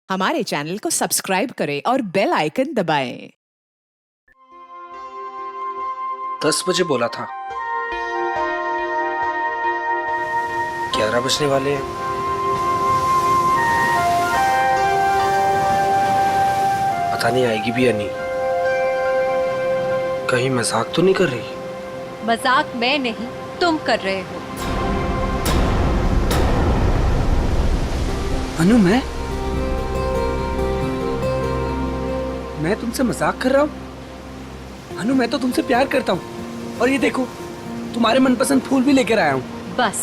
हमारे चैनल को सब्सक्राइब करें और बेल आइकन दबाएं। 10 बजे बोला था, 11 बजने वाले हैं। पता नहीं आएगी भी या नहीं। कहीं मजाक तो नहीं कर रही? मजाक मैं नहीं, तुम कर रहे हो। अनु, मैं तुमसे मजाक कर रहा हूँ? अनु, मैं तो तुमसे प्यार करता हूँ। और ये देखो, तुम्हारे मनपसंद फूल भी लेकर आया हूँ। बस,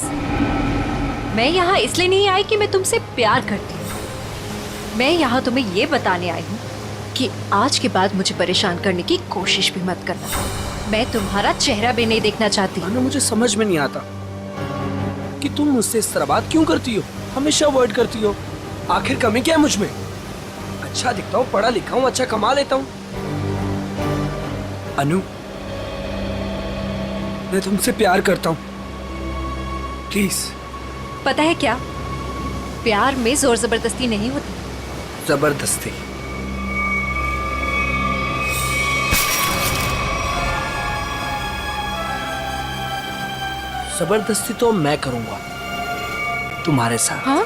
मैं यहाँ इसलिए नहीं आई कि मैं तुमसे प्यार करती हूँ। मैं यहाँ तुम्हें ये बताने आई हूँ कि आज के बाद मुझे परेशान करने की कोशिश भी मत करना। मैं तुम्हारा चेहरा भी नहीं देखना चाहती। अनु, मुझे समझ में नहीं आता कि तुम मुझसे इस तरह बात क्यों करती हो, हमेशा अवॉइड करती हो। आखिर कमी क्या है मुझ में? अच्छा दिखता हूँ, पढ़ा लिखा हूँ, अच्छा कमा लेता हूँ। अनु, मैं तुमसे प्यार करता हूँ, प्लीज। पता है क्या, प्यार में जोर जबरदस्ती नहीं होती। जबरदस्ती? जबरदस्ती तो मैं करूंगा तुम्हारे साथ। हाँ?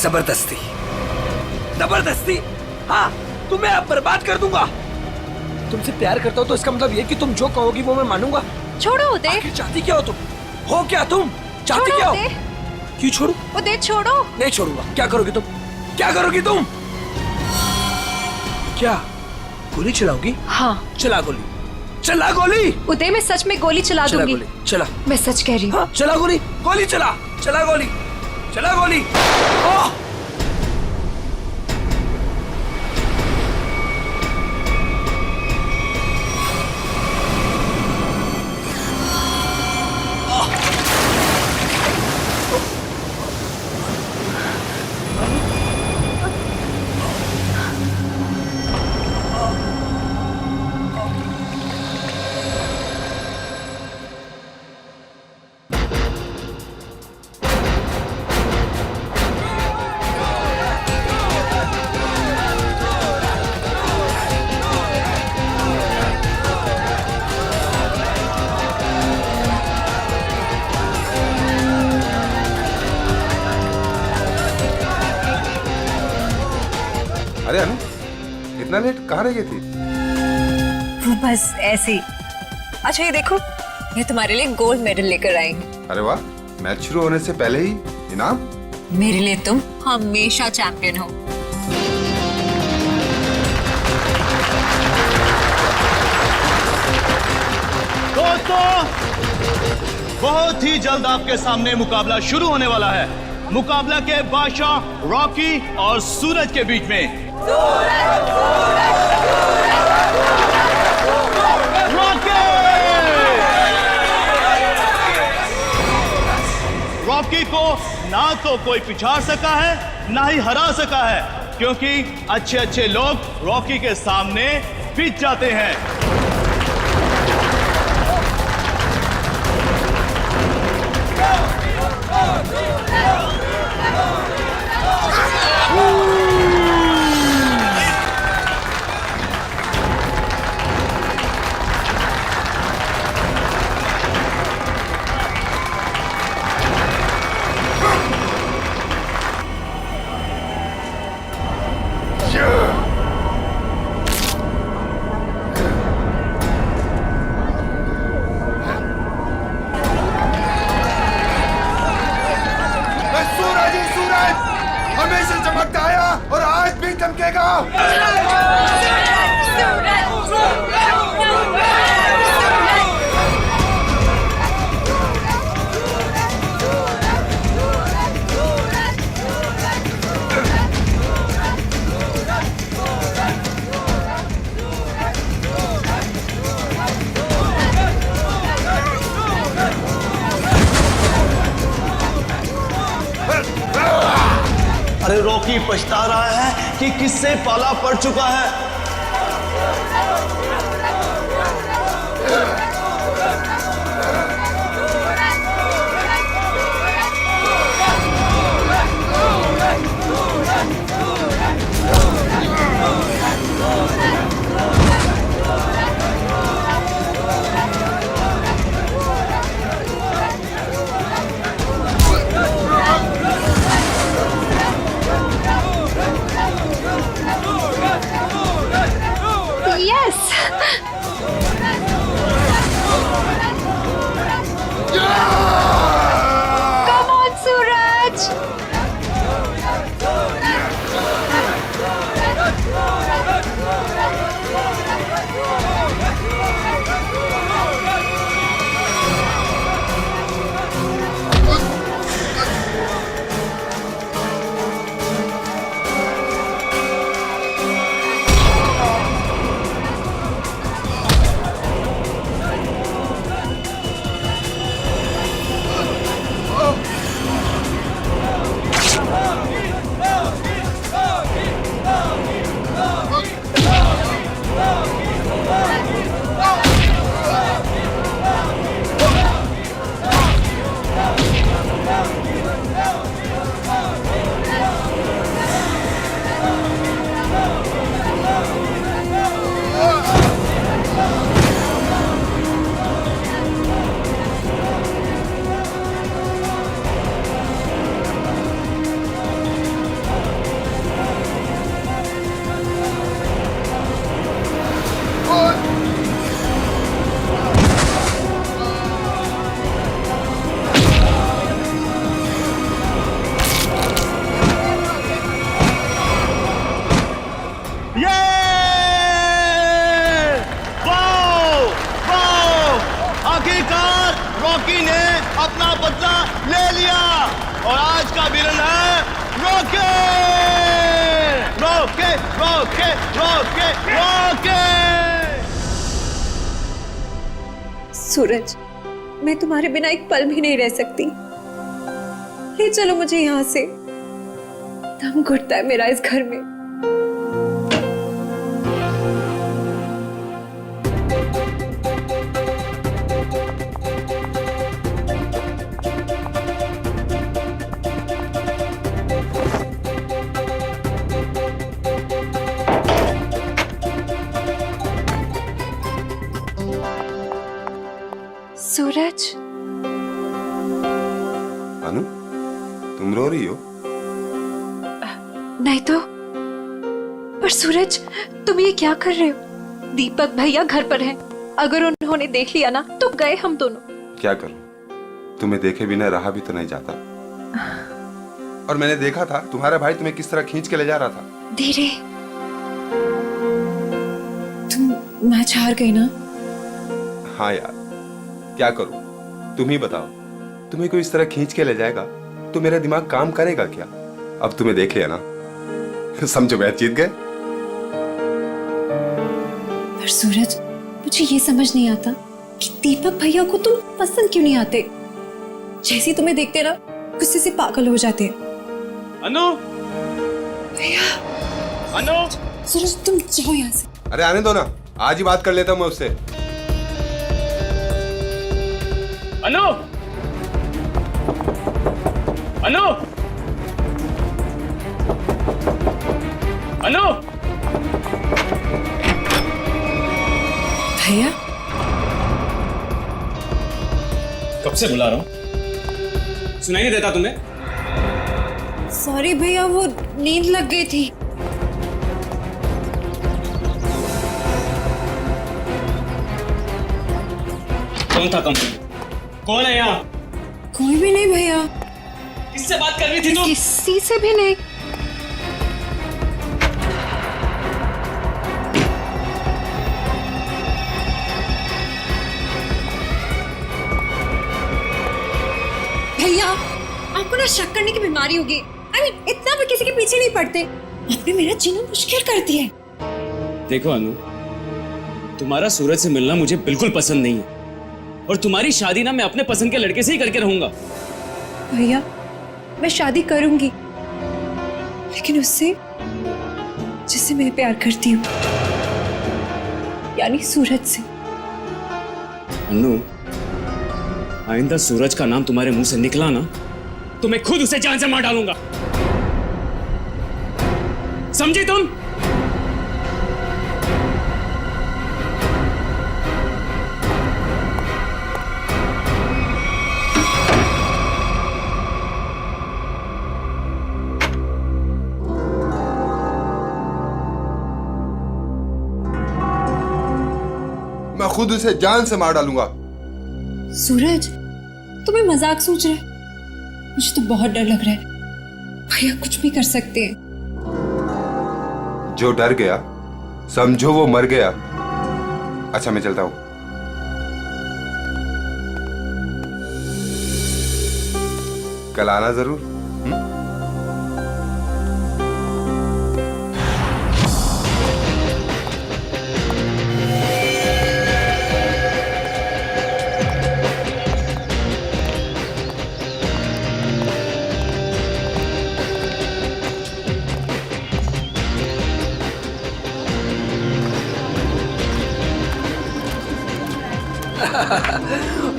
जबरदस्ती, जबरदस्ती, हाँ, तुम्हें अब बर्बाद कर दूंगा। तुमसे प्यार करता हूँ तो इसका मतलब ये कि तुम जो कहोगी वो मैं मानूंगा। छोड़ो उदय। आखिर चाहती क्या हो तुम? हो क्या तुम? चाहती क्या हो? क्यों छोड़ू? उदय छोड़ो। नहीं छोड़ूंगा। क्या करोगी तुम? क्या करोगी तुम? क्या गोली चलाओगी? हाँ। चला गोली, चला गोली। उदय, मैं सच में गोली चला दूंगी। चला, मैं सच कह रही हूँ। हाँ, चला गोली, गोली चला, चला गोली, चला गोली। ओह! अरे अनु, इतना लेट कहाँ रह गई थी? बस ऐसे ही। अच्छा ये देखो, मैं तुम्हारे लिए गोल्ड मेडल लेकर आई हूँ। अरे वाह, मैच शुरू होने से पहले ही इनाम? मेरे लिए तुम हमेशा चैंपियन हो। दोस्तों, बहुत ही जल्द आपके सामने मुकाबला शुरू होने वाला है। मुकाबला के बादशाह रॉकी और सूरज के बीच में। रॉकी को ना तो कोई पिछाड़ सका है, ना ही हरा सका है, क्योंकि अच्छे अच्छे लोग रॉकी के सामने पिट जाते हैं। हमेशा चमकता आया और आज भी चमकेगा। अरे रॉकी पछता रहा है कि किससे पाला पड़ चुका है। रॉके रॉके रॉके। सूरज, मैं तुम्हारे बिना एक पल भी नहीं रह सकती। ले चलो मुझे यहाँ से, दम घुटता है मेरा इस घर में। सूरज, अनु, तुम रो रही हो? नहीं तो। पर सूरज, तुम ये क्या कर रहे हो? दीपक भैया घर पर हैं। अगर उन्होंने देख लिया ना तो गए हम दोनों। क्या करूं? तुम्हें देखे बिना रहा भी तो नहीं जाता। और मैंने देखा था तुम्हारा भाई तुम्हें किस तरह खींच के ले जा रहा था। धीरे। तुम मैच हार गई ना? हाँ यार, क्या करूं? तुम ही बताओ। तुम्हें कोई इस तरह खींच के ले जाएगा तो मेरा दिमाग काम करेगा क्या? अब तुम्हें देख लिया ना, समझो मैच जीत गए। पर सूरज, मुझे ये समझ नहीं आता कि दीपक भैया को तुम पसंद क्यों नहीं आते। जैसे तुम्हें देखते ना गुस्से से पागल हो जाते हैं। अनु, भैया, अनु, सूरज तुम जाओ यहाँ से। अरे आने दो ना, आज ही बात कर लेता हूं मैं उससे। अनु, अनु, अनु। भैया, कब से बुला रहा हूं, सुनाई नहीं देता तुम्हें? सॉरी भैया, वो नींद लग गई थी। कौन था कंपनी? कौन है यहाँ? कोई भी नहीं भैया। किससे बात कर रही थी तुम? किसी से भी नहीं। भैया, आपको ना शक करने की बीमारी होगी। इतना भी किसी के पीछे नहीं पड़ते। आपने मेरा जीना मुश्किल कर दिया है। देखो अनु, तुम्हारा सूरज से मिलना मुझे बिल्कुल पसंद नहीं है, और तुम्हारी शादी ना मैं अपने पसंद के लड़के से ही करके रहूंगा। भैया, मैं शादी करूंगी, लेकिन उससे जिससे मैं प्यार करती हूँ, यानी सूरज से। अनु, आइंदा सूरज का नाम तुम्हारे मुंह से निकला ना तो मैं खुद उसे जान से मार डालूंगा। समझी तुम? मैं खुद उसे जान से मार डालूंगा। सूरज, तुम्हें मजाक सोच रहे? मुझे तो बहुत डर लग रहा है। भैया कुछ भी कर सकते हैं। जो डर गया समझो वो मर गया। अच्छा मैं चलता हूं। कल आना जरूर।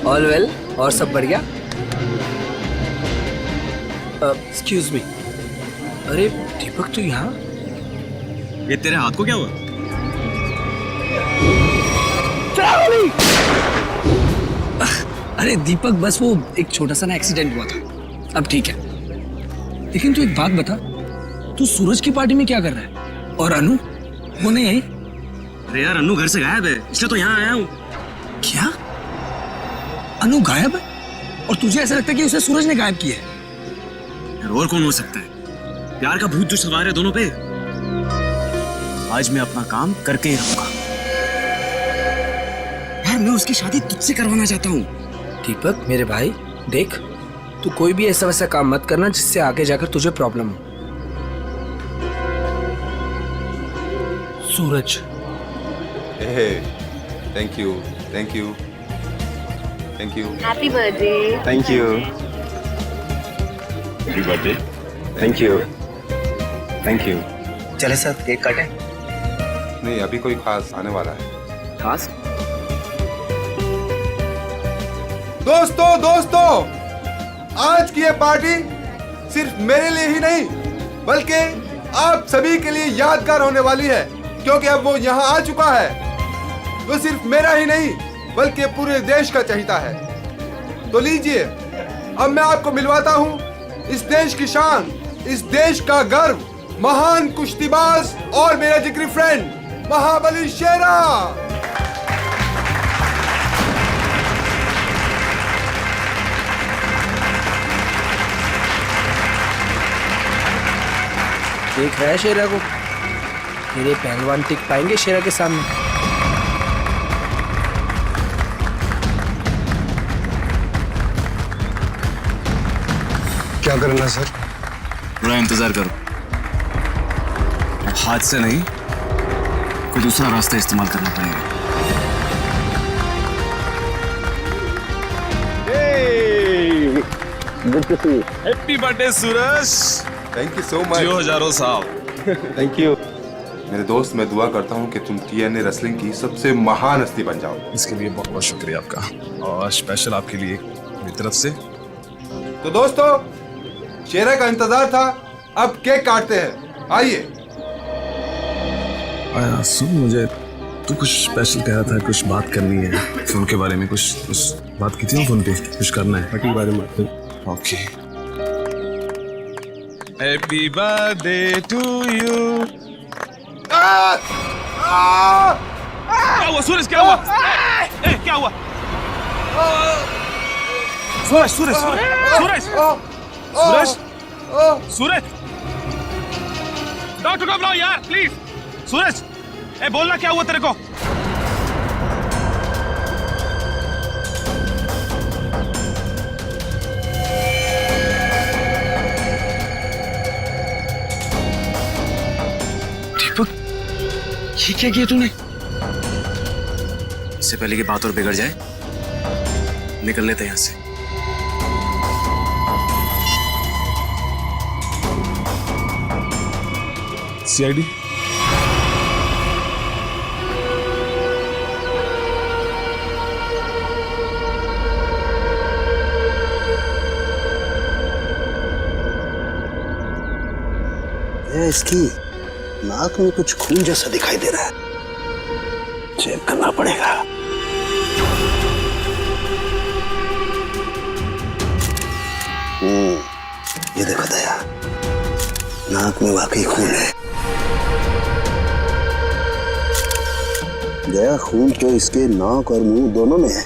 ऑल वेल, और सब बढ़िया? एक्सक्यूज मी, अरे दीपक तू यहाँ? ये तेरे हाथ को क्या हुआ? अरे दीपक, बस वो एक छोटा सा ना एक्सीडेंट हुआ था, अब ठीक है। लेकिन तू एक बात बता, तू सूरज की पार्टी में क्या कर रहा है? और अनु वो नहीं आई? अरे यार, अनु घर से गायब है, इसलिए तो यहाँ आया हूँ। क्या? अनु गायब है? और तुझे ऐसा लगता है कि उसे सूरज ने गायब किया है? यार और कौन हो सकता है? प्यार का भूत जो सवार है दोनों पे। आज मैं अपना काम करके ही रहूंगा। यार मैं उसकी शादी तुझसे करवाना चाहता हूँ। दीपक मेरे भाई, देख तू कोई भी ऐसा वैसा काम मत करना जिससे आगे जाकर तुझे प्रॉब्लम हो। Suraj. Thank you thank you thank you happy birthday. Thank you. Happy birthday. Thank you. Thank you. चले सर केक काटें। नहीं, अभी कोई खास आने वाला है। खास दोस्तों आज की ये पार्टी सिर्फ मेरे लिए ही नहीं बल्कि आप सभी के लिए यादगार होने वाली है, क्योंकि अब वो यहाँ आ चुका है। वो सिर्फ मेरा ही नहीं बल्कि पूरे देश का चहेता है। तो लीजिए, अब मैं आपको मिलवाता हूँ इस देश की शान, इस देश का गर्व, महान कुश्तीबाज और मेरा जिगरी फ्रेंड महाबली शेरा। देख रहा है शेरा को? मेरे पहलवान टिक पाएंगे शेरा के सामने? क्या करना सर? थोड़ा इंतजार करो। हाथ से नहीं, कोई दूसरा रास्ता इस्तेमाल करना पड़ेगा। Happy birthday Suraj. Thank you so much. जियो हजारों साल। Thank you. मेरे दोस्त, मैं दुआ करता हूँ कि तुम TNA रेसलिंग की सबसे महान हस्ती बन जाओ। इसके लिए बहुत बहुत शुक्रिया आपका, और स्पेशल आपके लिए मेरी तरफ से। तो दोस्तों, शेरा का इंतजार था, अब केक काटते हैं। आइए। आया सुन, मुझे तू कुछ स्पेशल कह रहा था, कुछ बात करनी है फोन के बारे में। कुछ बात की थी ना फोन पे, कुछ करना है के बारे में। Okay. Happy birthday to you. क्या हुआ सूरज? क्या हुआ? क्या हुआ? सूरज सूरज सूरज सूरज सूरज, डॉक्टर को बुलाओ यार प्लीज। सूरज, बोलना क्या हुआ तेरे को? दीपक, ये क्या किया तूने? इससे पहले की बात और बिगड़ जाए, निकल लेते हैं यहाँ से। CID इसकी नाक में कुछ खून जैसा दिखाई दे रहा है, चेक करना पड़ेगा। ये देखो दया, नाक में वाकई खून है। दया, खून तो इसके नाक और मुंह दोनों में है।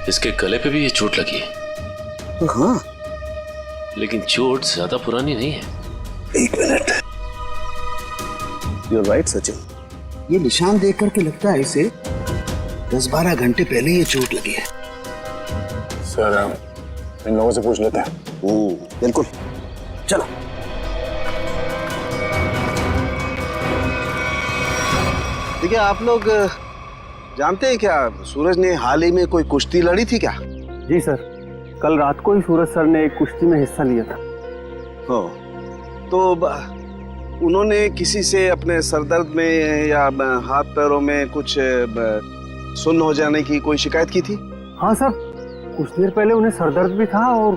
इसके गले पे भी ये चोट लगी है। हाँ, लेकिन चोट ज्यादा पुरानी नहीं है। एक मिनट। You're right, Sachin. ये निशान देख करके लगता है इसे 10-12 घंटे पहले ये चोट लगी है। सर, इन लोगों से पूछ लेते हैं। बिल्कुल, चलो। देखिए, आप लोग जानते हैं क्या, सूरज ने हाल ही में कोई कुश्ती लड़ी थी क्या? जी सर, कल रात को ही सूरज सर ने एक कुश्ती में हिस्सा लिया था। तो उन्होंने किसी से अपने सरदर्द में या हाथ पैरों में कुछ सुन्न हो जाने की कोई शिकायत की थी? हाँ सर, कुछ देर पहले उन्हें सरदर्द भी था और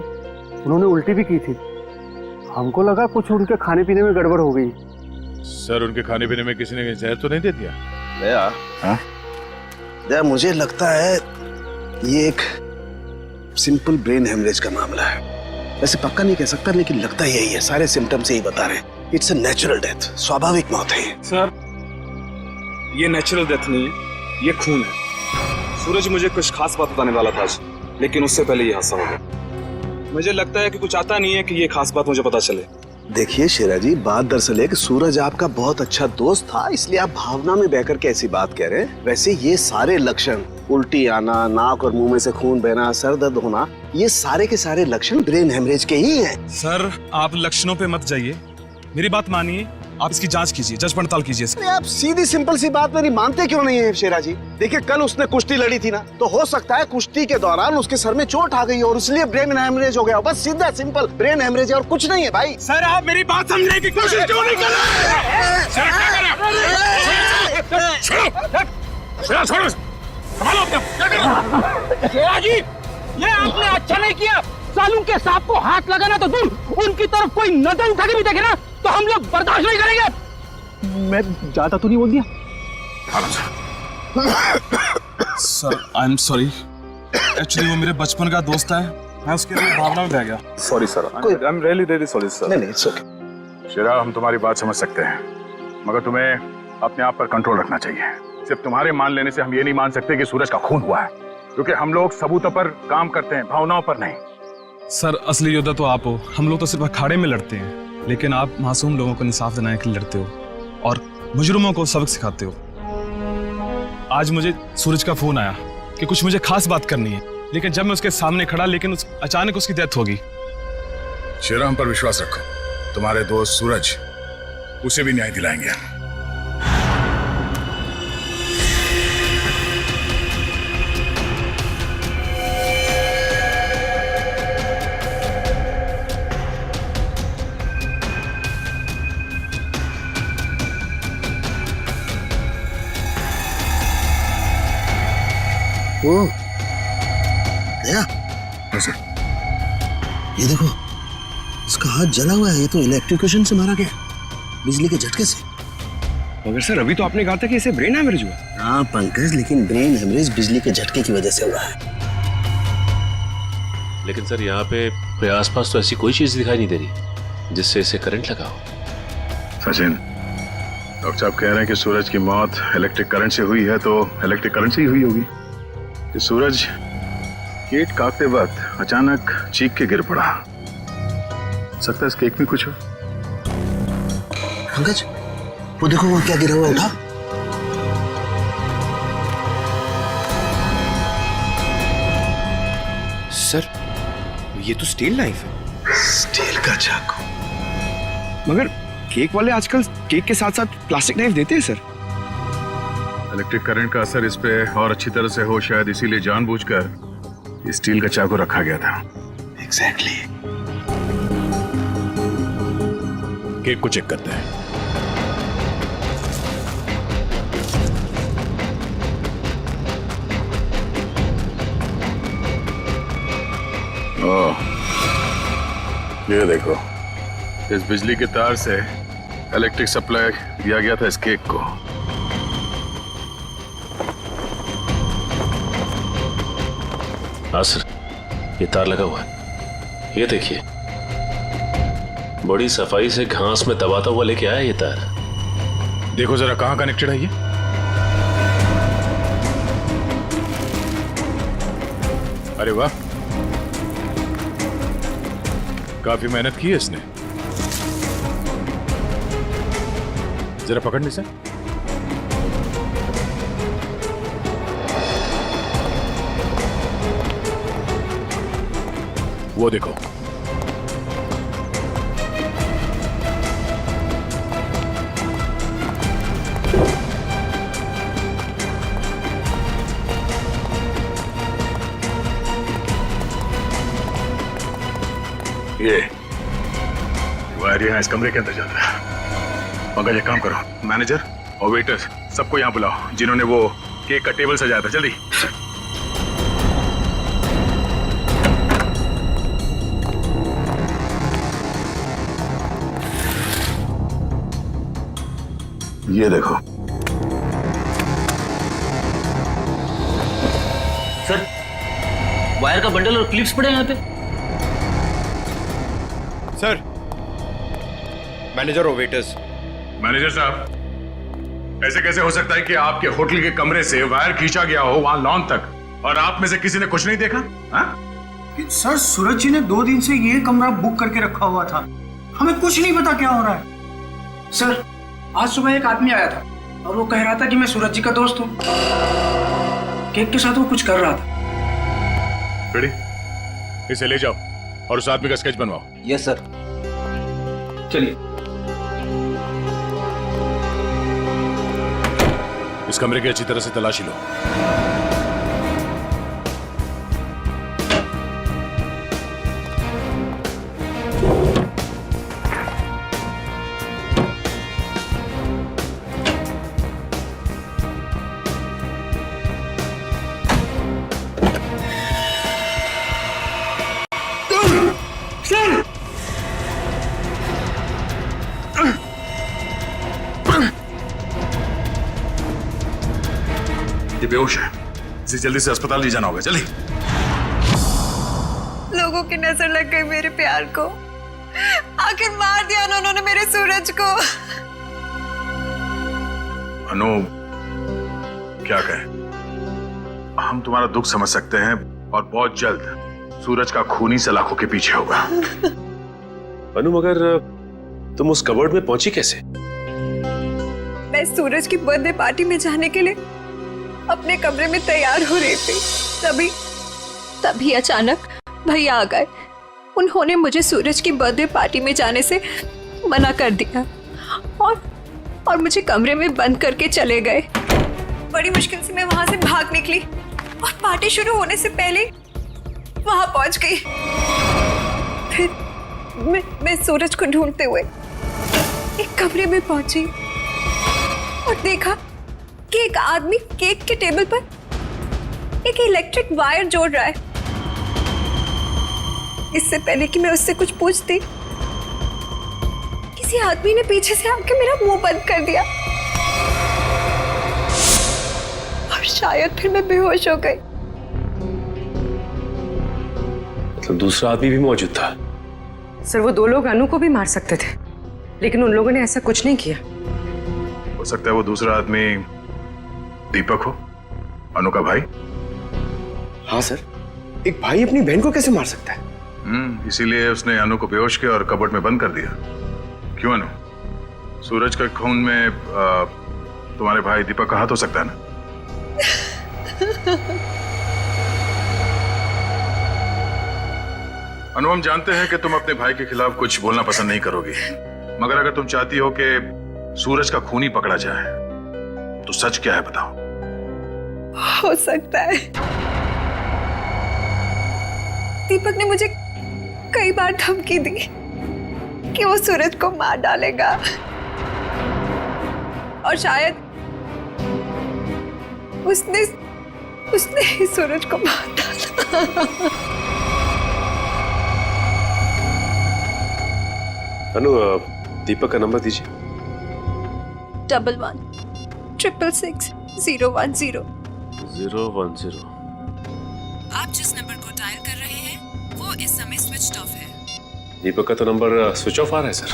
उन्होंने उल्टी भी की थी। हमको लगा कुछ उनके खाने पीने में गड़बड़ हो गई। सर, उनके खाने पीने में किसी ने जहर तो नहीं दे दिया? दया, मुझे लगता है ये एक सिंपल ब्रेन हेमरेज का मामला है। वैसे पक्का नहीं कह सकता, लेकिन लगता यही है। सारे सिम्टम्स यही बता रहे हैं। इट्स अ नेचुरल डेथ, स्वाभाविक मौत है। सर, ये नेचुरल डेथ नहीं है, ये खून है। सूरज मुझे कुछ खास बात बताने वाला था आज, लेकिन उससे पहले ये हादसा हो गया। मुझे लगता है कि कुछ आता नहीं है कि ये खास बात मुझे पता चले। देखिए शेरा जी, बात दरअसल है कि सूरज आपका बहुत अच्छा दोस्त था, इसलिए आप भावना में बहकर के ऐसी बात कह रहे हैं। वैसे ये सारे लक्षण, उल्टी आना, नाक और मुंह में से खून बहना, सर दर्द होना, ये सारे के सारे लक्षण ब्रेन हेमरेज के ही हैं। सर आप लक्षणों पे मत जाइए, मेरी बात मानिए, आप इसकी जांच कीजिए, जांच पड़ताल कीजिए इसकी। आप सीधी सिंपल सी बात मेरी मानते क्यों नहीं है शेरा जी? देखिए कल उसने कुश्ती लड़ी थी ना, तो हो सकता है कुश्ती के दौरान उसके सर में चोट आ गई और इसलिए ब्रेन हेमरेज हो गया। बस सीधा सिंपल ब्रेन हेमरेज है और कुछ नहीं है भाई। सर आप मेरी बात समझने की कोशिश क्यों नहीं कर रहे? शेरा जी, ये आपने अच्छा नहीं किया। सालू के सांप को हाथ लगाना तो दूर, उनकी तरफ कोई नजर उठा के भी देखे ना तो हम लोग बर्दाश्त नहीं करेंगे। मैं ज्यादा तो नहीं बोल दिया? Sir I am sorry, actually वो मेरे बचपन का दोस्त है, मैं उसके लिए भावना में बह गया। Sorry sir, I am really sorry sir. नहीं, इट्स ओके। शेरा, हम तुम्हारी बात समझ सकते हैं, मगर तुम्हें अपने आप पर कंट्रोल रखना चाहिए। सिर्फ तुम्हारे मान लेने से हम ये नहीं मान सकते कि सूरज का खून हुआ है, क्योंकि हम लोग सबूतों पर काम करते हैं, भावनाओं पर नहीं। सर असली योद्धा तो आप हो, हम लोग तो सिर्फ अखाड़े में लड़ते हैं, लेकिन आप मासूम लोगों को इंसाफ दिलाने के लिए लड़ते हो और मुजरिमों को सबक सिखाते हो। आज मुझे सूरज का फोन आया कि कुछ मुझे खास बात करनी है, लेकिन जब मैं उसके सामने खड़ा, लेकिन अचानक उसकी डेथ होगी। शेरा, हम पर विश्वास रखो, तुम्हारे दोस्त सूरज, उसे भी न्याय दिलाएंगे। ओ, गया? ये देखो, इसका हाथ जला हुआ है। ये तो इलेक्ट्रिक्यूशन से मारा गया, बिजली के झटके से। मगर सर अभी तो आपने कहा था कि इसे ब्रेन हेमरेज हुआ। हाँ पंकज, लेकिन ब्रेन हेमरेज बिजली के झटके की वजह से हुआ है। लेकिन सर यहाँ पे आसपास तो ऐसी कोई चीज दिखाई नहीं दे रही जिससे इसे करंट लगा हो। सचिन, डॉक्टर साहब कह रहे हैं कि सूरज की मौत इलेक्ट्रिक करंट से हुई है, तो इलेक्ट्रिक करंट से ही हुई होगी। कि सूरज केक काटते वक्त अचानक चीख के गिर पड़ा। सकता है इस केक में कुछ हो। पंकज, वो देखो वो क्या गिरा हुआ, उठा। सर, ये तो स्टील नाइफ है। स्टील का चाकू। मगर केक वाले आजकल केक के साथ साथ प्लास्टिक नाइफ देते हैं सर। इलेक्ट्रिक करंट का असर इस पे और अच्छी तरह से हो, शायद इसीलिए जानबूझकर स्टील का चाकू रखा गया था। एग्जैक्टली। केक को चेक करते हैं। ओह, ये देखो, इस बिजली के तार से इलेक्ट्रिक सप्लाई दिया गया था इस केक को। हाँ सर, ये तार लगा हुआ है, ये देखिए, बड़ी सफाई से घास में दबाता हुआ लेके आया ये तार। देखो जरा कहां कनेक्टेड है ये। अरे वाह, काफी मेहनत की है इसने। जरा पकड़ने से। वो देखो, ये वायर यहाँ इस कमरे के अंदर जाता है। मगर ये काम करो, मैनेजर और वेटर सबको यहाँ बुलाओ जिन्होंने वो केक का टेबल सजाया था। जल्दी। ये देखो सर, वायर का बंडल और क्लिप्स पड़े हैं यहाँ पे। सर, मैनेजर और वेटर्स। मैनेजर साहब, ऐसे कैसे हो सकता है कि आपके होटल के कमरे से वायर खींचा गया हो वहां लॉन तक और आप में से किसी ने कुछ नहीं देखा? हाँ? सर, सूरज जी ने 2 दिन से ये कमरा बुक करके रखा हुआ था। हमें कुछ नहीं पता क्या हो रहा है। सर, आज सुबह एक आदमी आया था और वो कह रहा था कि मैं सूरज जी का दोस्त हूँ। केक के साथ वो कुछ कर रहा था। रेडी, इसे ले जाओ और उस आदमी का स्केच बनवाओ। Yes sir. चलिए। इस कमरे की अच्छी तरह से तलाशी लो। ये बेहोश है, इसे जल्दी से अस्पताल ले जाना होगा। जल्दी। लोगों की नजर लग गई मेरे प्यार को। आखिर मार दिया ना उन्होंने मेरे सूरज को। अनु, क्या कहें, हम तुम्हारा दुख समझ सकते हैं और बहुत जल्द सूरज का खूनी सलाखों के पीछे होगा। अनु, मगर तुम उस कबर्ड में पहुंची कैसे? मैं सूरज की बर्थडे पार्टी में जाने के लिए अपने कमरे में तैयार हो रही थी, तभी अचानक भैया आ गए। उन्होंने मुझे सूरज की बर्थडे पार्टी में जाने से मना कर दिया और मुझे कमरे में बंद करके चले गए। बड़ी मुश्किल से मैं वहां से भाग निकली और पार्टी शुरू होने से पहले वहां पहुंच गई। फिर मैं सूरज को ढूंढते हुए एक कमरे में पहुंची और देखा कि एक आदमी केक के टेबल पर एक इलेक्ट्रिक वायर जोड़ रहा है। इससे पहले कि मैं उससे कुछ पूछती, किसी आदमी ने पीछे से आके मेरा मुंह बंद कर दिया और शायद फिर मैं बेहोश हो गई। मतलब दूसरा आदमी भी मौजूद था? सर, वो 2 लोग अनु को भी मार सकते थे, लेकिन उन लोगों ने ऐसा कुछ नहीं किया। हो सकता है वो दूसरा आदमी दीपक हो, अनु का भाई। हाँ सर, एक भाई अपनी बहन को कैसे मार सकता है? इसीलिए उसने अनु को बेहोश किया और कबर्ड में बंद कर दिया। क्यों अनु, सूरज के खून में तुम्हारे भाई दीपक का हाथ हो सकता है ना? अनु, हम जानते हैं कि तुम अपने भाई के खिलाफ कुछ बोलना पसंद नहीं करोगी, मगर अगर तुम चाहती हो कि सूरज का खूनी पकड़ा जाए तो सच क्या है बताओ। हो सकता है दीपक ने मुझे कई बार धमकी दी कि वो सूरज को मार डालेगा और शायद उसने ही सूरज को मार डाला। अनु, दीपक का नंबर दीजिए। 11 666 010 010। आप जिस नंबर को डायल कर रहे हैं वो इस समय स्विच ऑफ है। दीपक का तो नंबर स्विच ऑफ आ रहा है सर।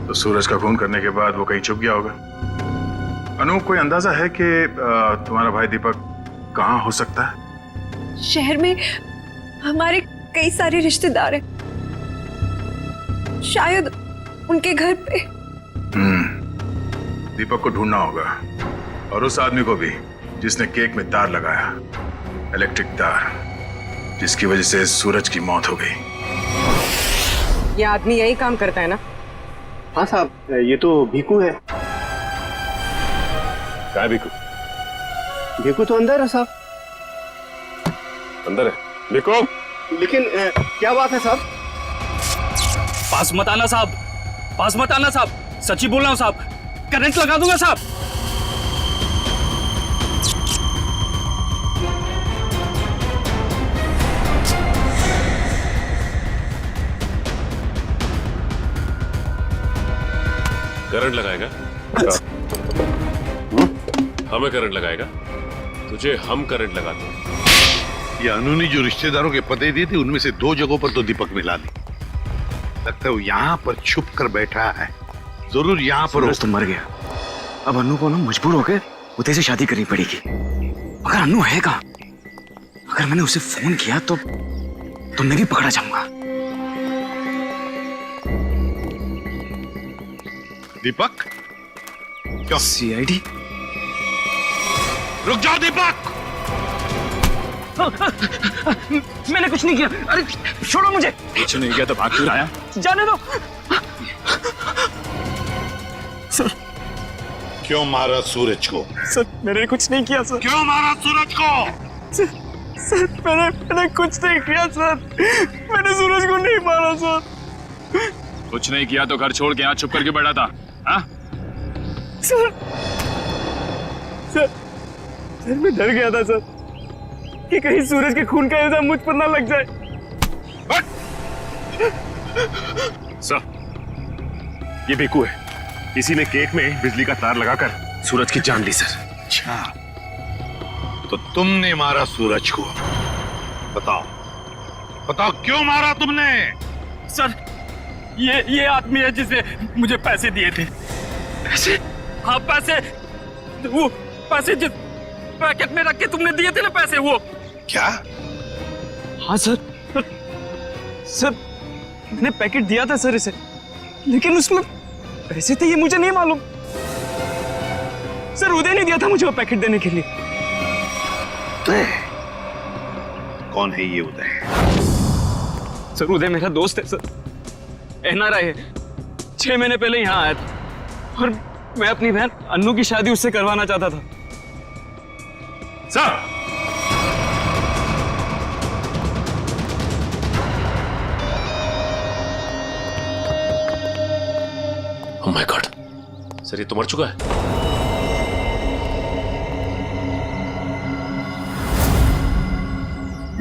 तो सूरज का खून करने के बाद वो कहीं छुप गया होगा। अनु, कोई अंदाजा है कि तुम्हारा भाई दीपक कहाँ हो सकता है? शहर में हमारे कई सारे रिश्तेदार हैं, शायद उनके घर पे। दीपक को ढूंढना होगा और उस आदमी को भी जिसने केक में तार लगाया, इलेक्ट्रिक तार, जिसकी वजह से सूरज की मौत हो गई। ये आदमी यही काम करता है ना? हाँ साहब, ये तो भीकू है। क्या है भीकू? भीकू तो अंदर है साहब। अंदर है भीकू? लेकिन क्या बात है साहब? पास मत आना साहब, पास मत आना साहब, सच्ची बोल रहा हूं साहब, करंट लगा दूंगा साहब। करंट लगाएगा? हमें करंट लगाएगा? तुझे हम करंट लगाते हैं। ये अनु ने जो रिश्तेदारों के पते दिए थे उनमें से 2 जगहों पर तो दीपक मिला ली। लगता है वो यहाँ पर छुप कर बैठा है, जरूर यहाँ पर। तो मर गया, अब अनु को ना मजबूर होकर उदय से शादी करनी पड़ेगी। मगर अनु है कहाँ? अगर मैंने उसे फोन किया तो मैं भी पकड़ा जाऊंगा। दीपक क्यों? सीआईडी? रुक जाओ दीपक! मैंने कुछ नहीं किया। अरे छोड़ो मुझे। कुछ नहीं किया तो भाग क्यों आया? जाने दो। सर क्यों मारा सूरज को? सर मैंने कुछ नहीं किया सर। क्यों मारा सूरज को? सर मैंने कुछ नहीं किया सर। मैंने सूरज को नहीं मारा सर। कुछ नहीं किया तो घर छोड़ के यहाँ चुप करके बैठा था? हाँ? सर मैं डर गया था सर कि कहीं सूरज के खून का इल्जाम मुझ पर ना लग जाए। सर ये बेकू है, किसी ने केक में बिजली का तार लगाकर सूरज की जान ली सर। अच्छा तो तुमने मारा सूरज को? बताओ क्यों मारा तुमने? सर ये आदमी है जिसने मुझे पैसे दिए थे। पैसे? हाँ पैसे, वो पैसे जिस पैकेट में रख के तुमने दिए थे ना पैसे, वो। क्या? हाँ सर मैंने पैकेट दिया था सर इसे, लेकिन उसमें पैसे थे ये मुझे नहीं मालूम। सर उदय ने दिया था मुझे वो पैकेट देने के लिए। कौन है ये उदय? सर उदय मेरा दोस्त है सर, एनआरआई है। 6 महीने पहले यहाँ आया था और मैं अपनी बहन अन्नू की शादी उससे करवाना चाहता था। Sir oh my God, sir ये तो मर चुका है।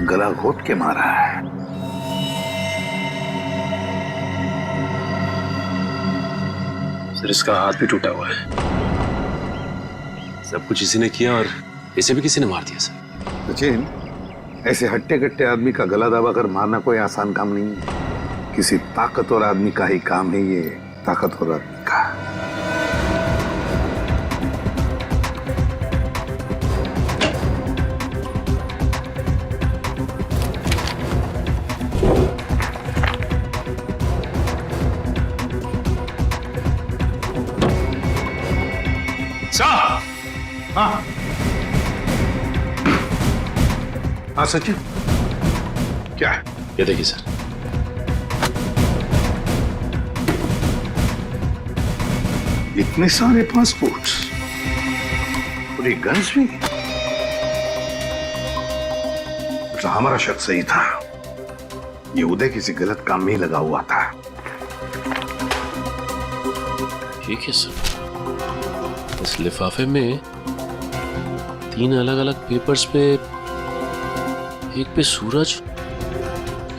गला घोट के मारा है। सर इसका हाथ भी टूटा हुआ है। सब कुछ इसी ने किया और इसे भी किसी ने मार दिया सर। सचिन, ऐसे हट्टे कट्टे आदमी का गला दबाकर मारना कोई आसान काम नहीं है। किसी ताकतवर आदमी का ही काम है ये, ताकतवर आदमी का। हाँ सचिन, क्या है? ये देखिए सर। इतने सारे पासपोर्ट्स, पूरी गन्स भी। तो हमारा शक सही था, ये उदय किसी गलत काम में ही लगा हुआ था। ठीक है सर, इस लिफाफे में 3 अलग-अलग पेपर्स पे, एक पे सूरज,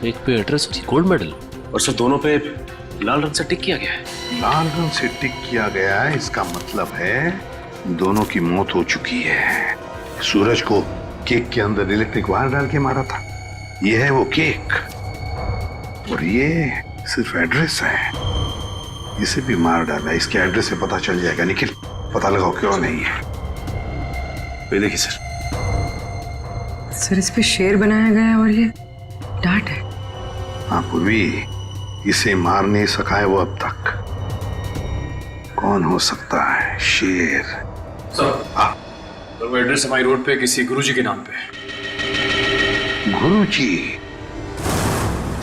एक पे एड्रेस और गोल्ड मेडल, और सर दोनों पे लाल रंग से टिक किया गया है। लाल रंग से टिक किया गया है, इसका मतलब है दोनों की मौत हो चुकी है। सूरज को केक के अंदर इलेक्ट्रिक वायर डाल के मारा था, ये है वो केक, और ये सिर्फ एड्रेस है, इसे भी मार डाला। इसके एड्रेस से पता चल जाएगा। निखिल, पता लगाओ क्यों नहीं है। ये देखिए सर। सर इस पे शेर बनाया गया है और ये डांट है। हाँ पूर्वी, इसे मार नहीं सका है वो अब तक। कौन हो सकता है? शेर। सर तो वो एड्रेस हमारी रोड पे किसी गुरुजी के नाम पे। गुरुजी?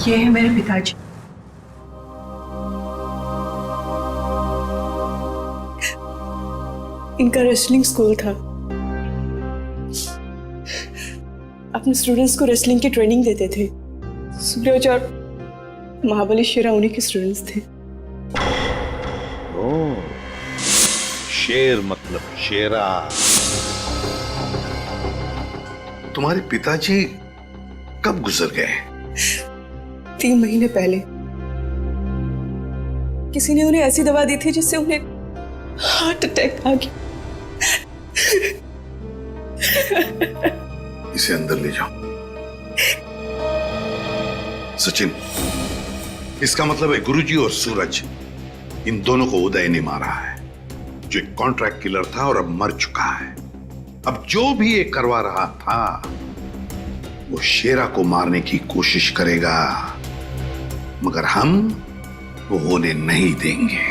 ये है मेरे पिताजी। इनका रेसलिंग स्कूल था, अपने स्टूडेंट्स को रेसलिंग की ट्रेनिंग देते थे। सूरज और महाबली शेरा उन्हीं के स्टूडेंट्स थे। ओ, शेर मतलब शेरा। तुम्हारे पिताजी कब गुजर गए? 3 महीने पहले। किसी ने उन्हें ऐसी दवा दी थी जिससे उन्हें हार्ट अटैक आ गया। इसे अंदर ले जाओ। सचिन, इसका मतलब है गुरुजी और सूरज, इन दोनों को उदय ने मारा है, जो एक कॉन्ट्रैक्ट किलर था और अब मर चुका है। अब जो भी ये करवा रहा था वो शेरा को मारने की कोशिश करेगा, मगर हम वो होने नहीं देंगे।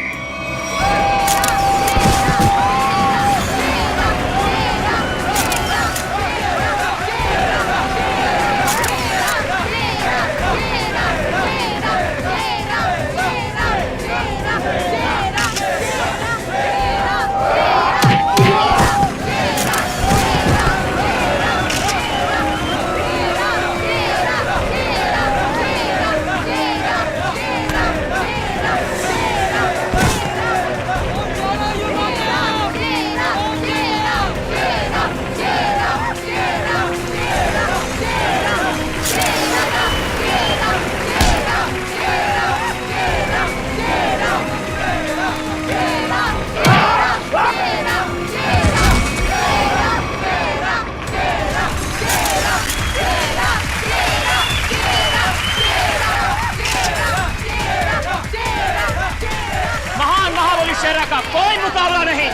महान महाबली शेरा का कोई मुकाबला नहीं।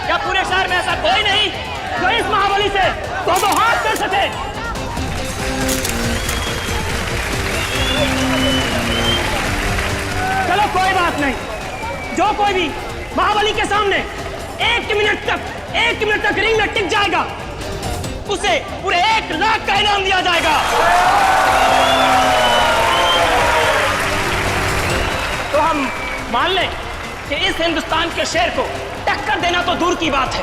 क्या पूरे शहर में ऐसा कोई नहीं जो इस महाबली से दो हाथ कर सके? चलो कोई बात नहीं, जो कोई भी महाबली के सामने 1 मिनट तक रिंग में टिक जाएगा उसे पूरे 1 लाख का इनाम दिया जाएगा। तो हम मान लें कि इस हिंदुस्तान के शेर को टक्कर देना तो दूर की बात है,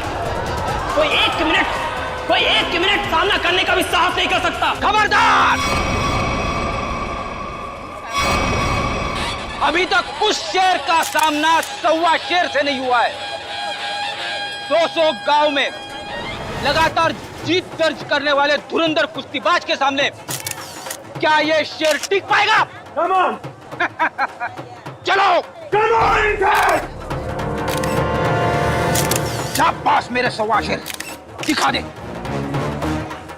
कोई एक मिनट सामना करने का भी साहस नहीं कर सकता। खबरदार! अभी तक उस शेर का सामना 1.25 शेर से नहीं हुआ है। 200 गांव में लगातार जीत दर्ज करने वाले धुरंधर कुश्तीबाज के सामने क्या ये शेर टिक पाएगा? चलो शाबाश मेरे 1.25 शेर,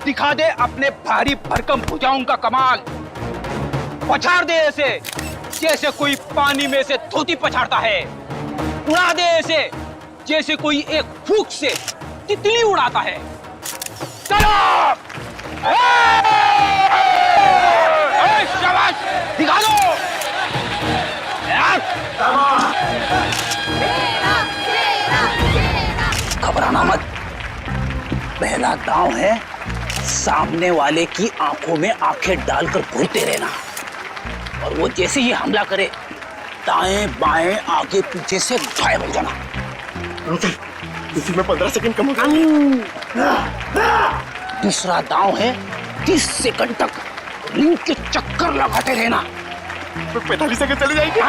दिखा दे अपने भारी भरकम भुजाओं का कमाल। पछाड़ दे ऐसे जैसे कोई पानी में से धोती पछाड़ता है, उड़ा दे ऐसे जैसे कोई एक फूंक से तितली उड़ाता है। चलो शाबाश, दिखा दो। घबराना मत, पहला दांव है सामने वाले की आंखों में आंखें डालकर घूरते रहना, और वो जैसे ही हमला करे दाएं बाएं आगे पीछे से गायब हो जाना। इसी में 15 सेकंड कम हो गया। दूसरा दांव है 30 सेकंड तक रिंग के चक्कर लगाते रहना। 45 सेकंड चली जाएगी।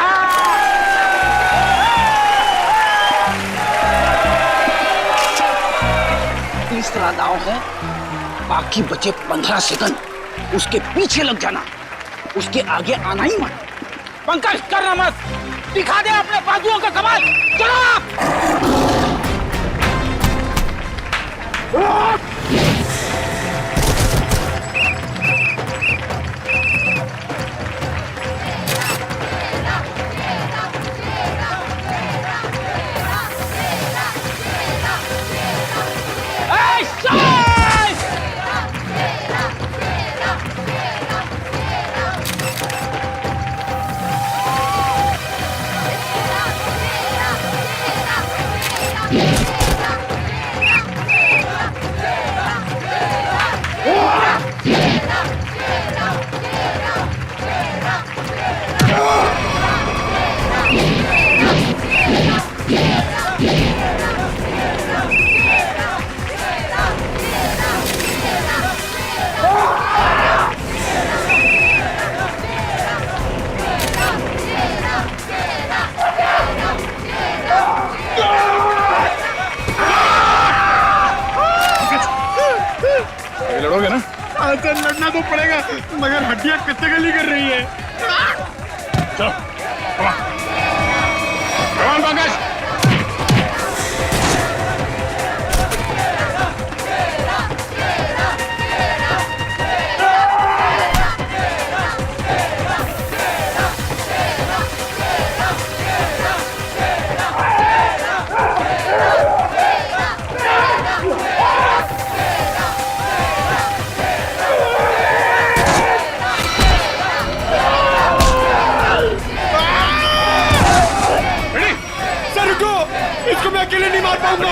तीसरा दांव है बाकी बचे 15 सेकंड उसके पीछे लग जाना, उसके आगे आना ही मत। पंकज करना मत, दिखा दे अपने बाजुओं का कमाल। चलो लड़ोगे ना? अच्छा लड़ना तो पड़ेगा, मगर हड्डियां कितने गली कर रही है। चलो पंकज।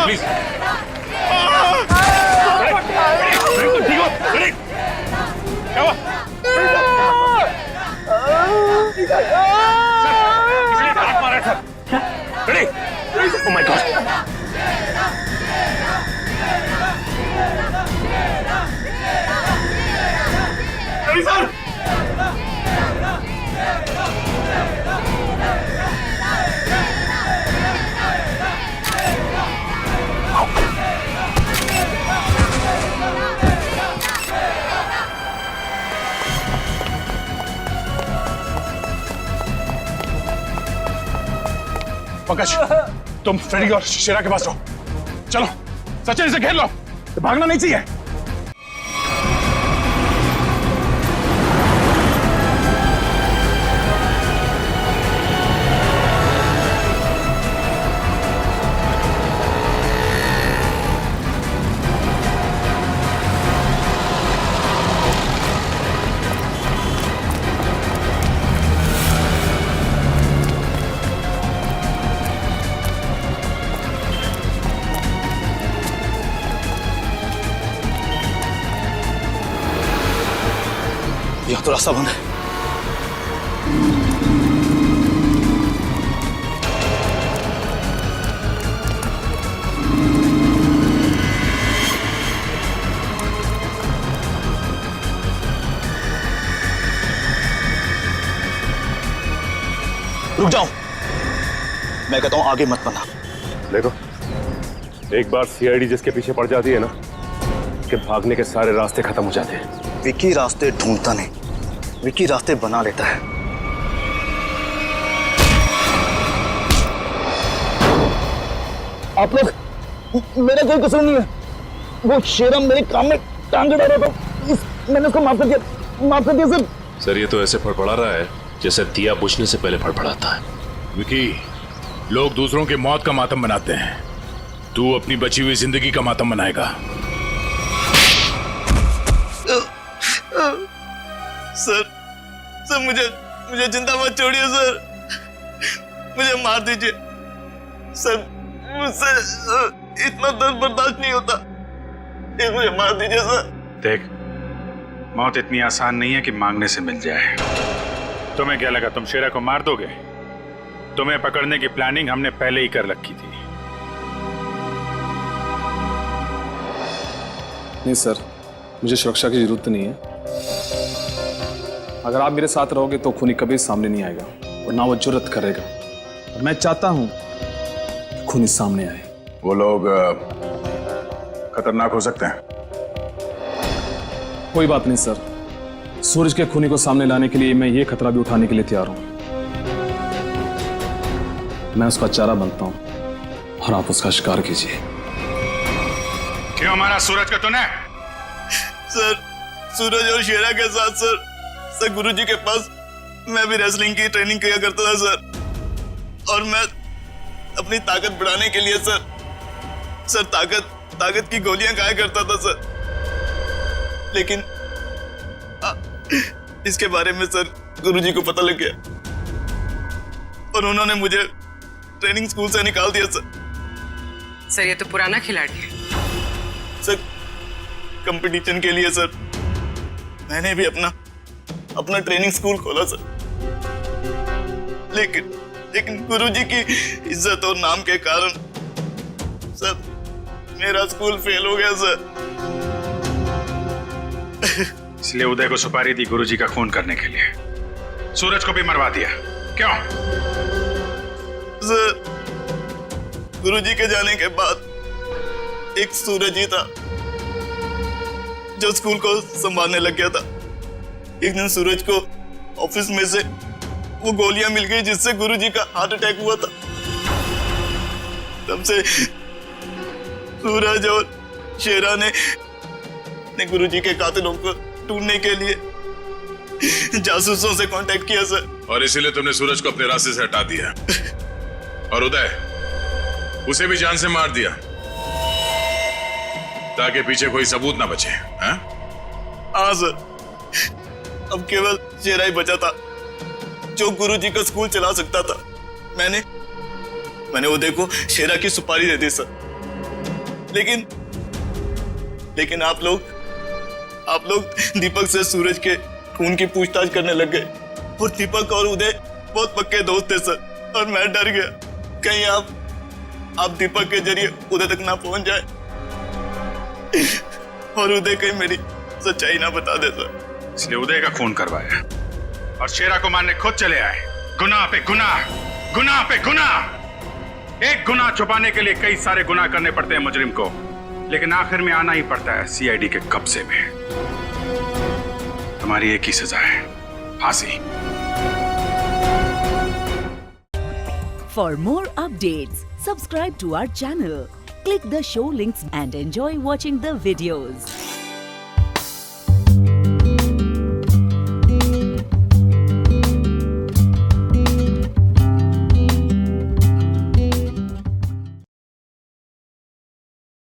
प्लीज। ठीक हो? रेडी? क्या हुआ? इसलिए हाथ मारा था। Ready? Oh my God. Ready sir? Pankaj, तुम फ्रेडी और शेरा के पास रहो। चलो सचिन, इसे घेर लो, भागना नहीं चाहिए। यहाँ तो रास्ता बंद है। रुक जाओ, मैं कहता हूं आगे मत बढ़ना। देखो, एक बार सीआईडी जिसके पीछे पड़ जाती है ना, उसके भागने के सारे रास्ते खत्म हो जाते हैं। विकी रास्ते ढूंढता नहीं, विकी रास्ते बना लेता है। आप लोग, मेरा कोई कसूर नहीं है। वो शेरा मेरे काम में टांग अड़ा रहा था, मैंने उसको माफ कर दिया सर। सर ये तो ऐसे फड़फड़ा रहा है जैसे दिया बुझने से पहले फड़फड़ाता है। विकी, लोग दूसरों की मौत का मातम बनाते हैं, तू अपनी बची हुई जिंदगी का मातम बनाएगा। सर मुझे जिंदा मत छोड़िए सर, मुझे मार दीजिए सर, मुझसे इतना दर्द बर्दाश्त नहीं होता, मुझे मार दीजिए सर। देख, मौत इतनी आसान नहीं है कि मांगने से मिल जाए। तुम्हें क्या लगा तुम शेरा को मार दोगे? तुम्हें पकड़ने की प्लानिंग हमने पहले ही कर रखी थी। नहीं सर, मुझे सुरक्षा की जरूरत नहीं है। अगर आप मेरे साथ रहोगे तो खूनी कभी सामने नहीं आएगा और ना वो जुर्रत करेगा। और मैं चाहता हूं कि खूनी सामने आए। वो लोग खतरनाक हो सकते हैं। कोई बात नहीं सर, सूरज के खूनी को सामने लाने के लिए मैं ये खतरा भी उठाने के लिए तैयार हूं। मैं उसका चारा बनता हूं और आप उसका शिकार कीजिए। क्यों हमारा सूरज का तूने? सर, सूरज और शेरा के साथ सर गुरुजी के पास मैं भी रेसलिंग की ट्रेनिंग किया करता था सर, और मैं अपनी ताकत बढ़ाने के लिए सर ताकत की गोलियां खाया करता था सर। लेकिन इसके बारे में सर गुरुजी को पता लग गया और उन्होंने मुझे ट्रेनिंग स्कूल से निकाल दिया सर। ये तो पुराना खिलाड़ी है सर। कंपटीशन के लिए सर मैंने भी अपना ट्रेनिंग स्कूल खोला सर, लेकिन गुरुजी की इज्जत और नाम के कारण सर मेरा स्कूल फेल हो गया सर। इसलिए उदय को सुपारी दी गुरुजी का खून करने के लिए, सूरज को भी मरवा दिया। क्यों? सर, गुरुजी के जाने के बाद एक सूरज ही था जो स्कूल को संभालने लग गया था। एक दिन सूरज को ऑफिस में से वो गोलियां मिल गई जिससे गुरुजी का हार्ट अटैक हुआ था। तब से सूरज और शेरा ने गुरुजी के कातिलों को ढूंढने के लिए जासूसों से कांटेक्ट किया सर। और इसीलिए तुमने सूरज को अपने रास्ते से हटा दिया और उदय, उसे भी जान से मार दिया ताकि पीछे कोई सबूत ना बचे। हाँ सर, अब केवल शेरा ही बचा था जो गुरुजी का स्कूल चला सकता था। मैंने उदय को शेरा की सुपारी दे दी सर। लेकिन आप लोग दीपक से सूरज के खून की पूछताछ करने लग गए और दीपक और उदय बहुत पक्के दोस्त थे सर। और मैं डर गया कहीं आप दीपक के जरिए उदय तक ना पहुंच जाए और उदय कहीं मेरी सच्चाई ना बता दे सर। इसलिए उदय का खून करवाया और शेरा को मारने खुद चले आए। गुनाह पे गुनाह, गुनाह पे गुनाह। एक गुनाह छुपाने के लिए कई सारे गुनाह करने पड़ते हैं मुजरिम को, लेकिन आखिर में आना ही पड़ता है सीआईडी के कब्जे में। तुम्हारी एक ही सजा है, फांसी। For more updates, subscribe to our channel, click the show links and enjoy watching the videos.